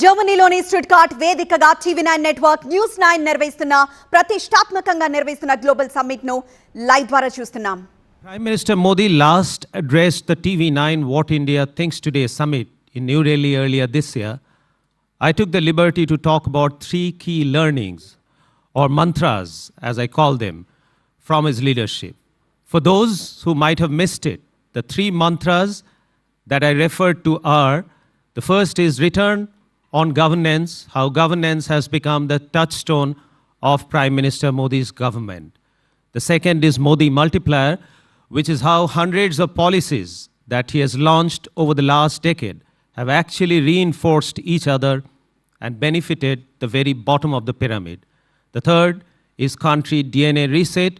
జర్మనీలోని స్టుట్గార్ట్ వేదికగా TV9 network News9 నిర్వహిస్తున్న ప్రతిష్టాత్మకంగా నిర్వహిస్తున్న గ్లోబల్ సమ్మిట్ ను లైవ్ ద్వారా చూస్తున్నాం. Prime Minister Modi last addressed the TV9 What India Thinks Today summit in New Delhi earlier this year. I took the liberty to talk about 3 key learnings, or mantras as I call them, from his leadership. For those who might have missed it, the 3 mantras that I referred to are: the first is return on governance, how governance has become the touchstone of Prime Minister Modi's government. The second is Modi multiplier, which is how hundreds of policies that he has launched over the last decade have actually reinforced each other and benefited the very bottom of the pyramid. The third is country DNA reset,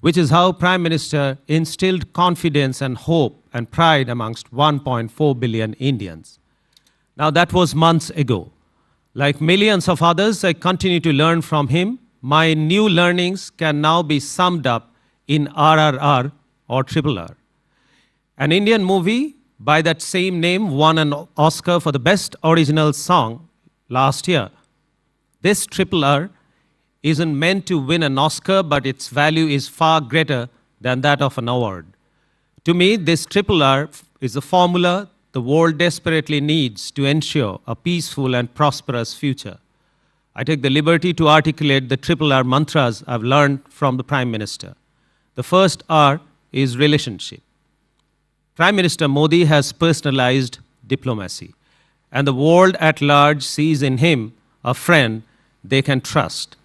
which is how Prime Minister instilled confidence and hope and pride amongst 1.4 billion Indians. Now that was months ago. Like millions of others, I continue to learn from him. My new learnings can now be summed up in RRR, or Triple R. An Indian movie by that same name won an Oscar for the Best Original Song last year. This Triple R isn't meant to win an Oscar, but its value is far greater than that of an award. To me, this Triple R is a formula the world desperately needs to ensure a peaceful and prosperous future. I take the liberty to articulate the Triple R mantras I've learned from the Prime Minister. The first R is relationship. Prime Minister Modi has personalized diplomacy, and the world at large sees in him a friend they can trust,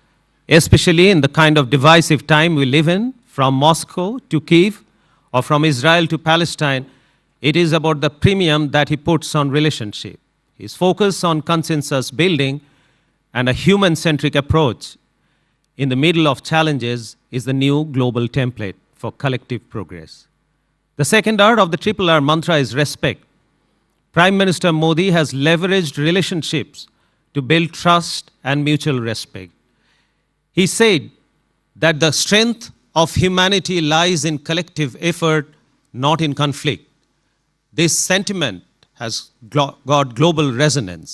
especially in the kind of divisive time we live in, from Moscow to Kyiv or from Israel to Palestine. It is about the premium that he puts on relationship. His focus on consensus building and a human-centric approach in the middle of challenges is the new global template for collective progress. The second R of the Triple R mantra is respect. Prime Minister Modi has leveraged relationships to build trust and mutual respect. He said that the strength of humanity lies in collective effort, not in conflict. This sentiment has got global resonance.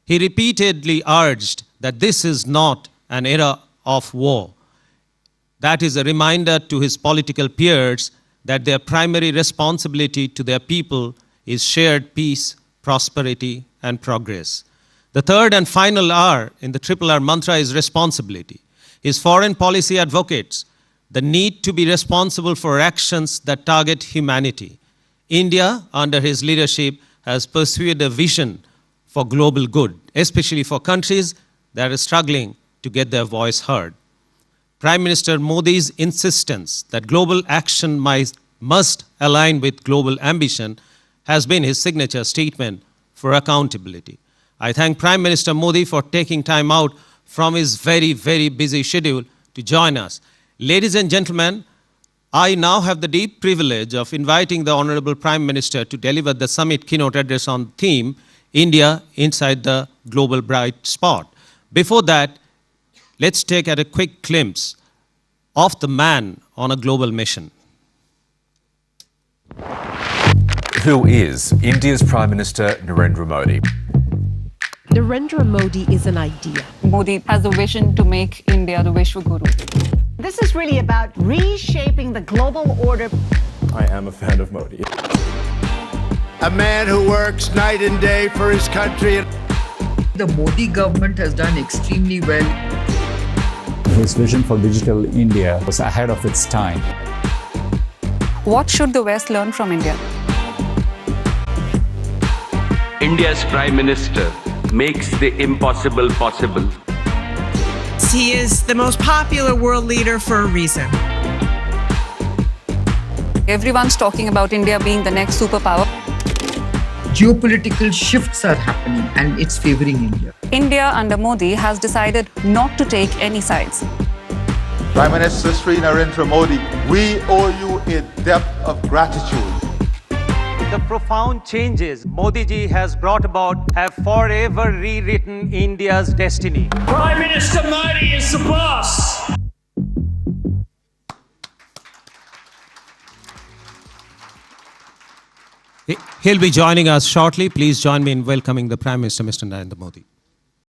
He repeatedly urged that this is not an era of war. That is a reminder to his political peers that their primary responsibility to their people is shared peace, prosperity, and progress. The third and final R in the Triple R mantra is responsibility. His foreign policy advocates the need to be responsible for actions that target humanity. India, under his leadership, has pursued a vision for global good, especially for countries that are struggling to get their voice heard. Prime Minister Modi's insistence that global action must align with global ambition has been his signature statement for accountability. I thank Prime Minister Modi for taking time out from his very, very busy schedule to join us. Ladies and gentlemen, I now have the deep privilege of inviting the Honorable Prime Minister to deliver the summit keynote address on theme India Inside the Global Bright Spot. Before that, let's take a quick glimpse of the man on a global mission. Who is India's Prime Minister Narendra Modi? Narendra Modi is an idea. Modi has a vision to make India the Vishwa Guru. This is really about reshaping the global order. I am a fan of Modi. A man who works night and day for his country. The Modi government has done extremely well. His vision for digital India was ahead of its time. What should the West learn from India? India's Prime Minister makes the impossible possible. He is the most popular world leader for a reason. Everyone's talking about India being the next superpower. Geopolitical shifts are happening and it's favoring India. India under Modi has decided not to take any sides. Prime Minister Sri Narendra Modi, we owe you a debt of gratitude. The profound changes Modi ji has brought about have forever rewritten India's destiny. Prime Minister Modi is the boss. He'll be joining us shortly. Please join me in welcoming the Prime Minister, Mr. Narendra Modi.